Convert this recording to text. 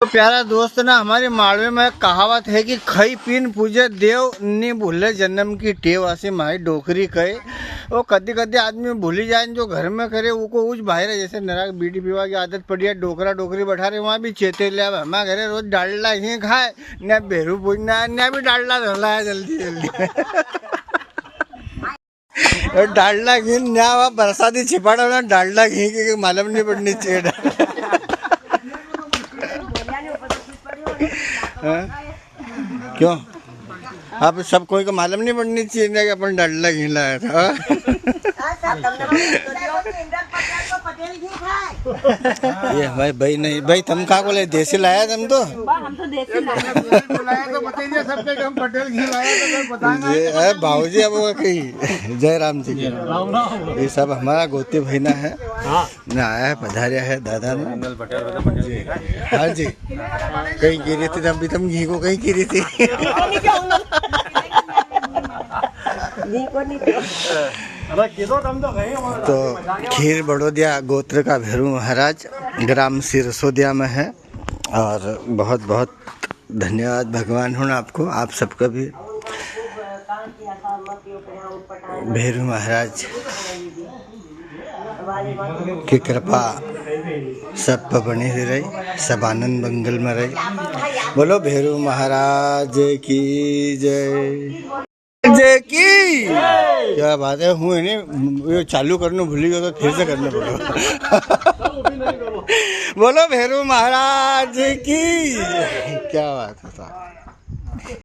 तो प्यारा दोस्त ना, हमारे मालवे में एक कहावत है कि खई पीन पूजे देव नी भूले जन्म की टेव। ऐसी माई डोकरी कहे वो कदी कदी आदमी भूली जाए जो घर में करे वो को उस बाहर है। जैसे नरा बीड़ी पीवा की आदत पड़ी है, डोकरा डोकरी बैठा रहे वहाँ भी चेते ले। अब हमारे घरे रोज डालडा ही खाए न बेरू पूजना न भी डालडा धोला है जल्दी जल्दी डालडा घी न्या बरसाती छिपाड़ा ना डालडा घी की मालूम नहीं पड़नी चाहिए। क्यों आप सब कोई को मालूम नहीं पड़नी चाहिए कि अपन डालडा घी लाया था। ये भाई भाई नहीं भाई, तुम कहा को ले देसी लाया तुम तो? हम तो देसी लाया तो बताइए सबके हम पटेल घी लाया तो भाऊजी अब वो कही जय राम जी ये सब हमारा गोती भैना है ना आया है, पधारिया है दादा ने। हाँ जी कहीं गिरी थी तब भी तुम घी को कहीं गिरी थी। तो खीर बड़ौदिया गोत्र का भैरू महाराज ग्राम सिरसोदिया में है। और बहुत बहुत धन्यवाद भगवान हूँ आपको, आप सबका भी भैरू महाराज की कृपा सब पर बनी ही रही, सब आनंद मंगल में रही। बोलो भैरू महाराज की जय जय की। क्या बात है, हूँ नहीं ये चालू करने भूल गया तो फिर से करना पड़ेगा। बोलो भैरू महाराज की। क्या बात है।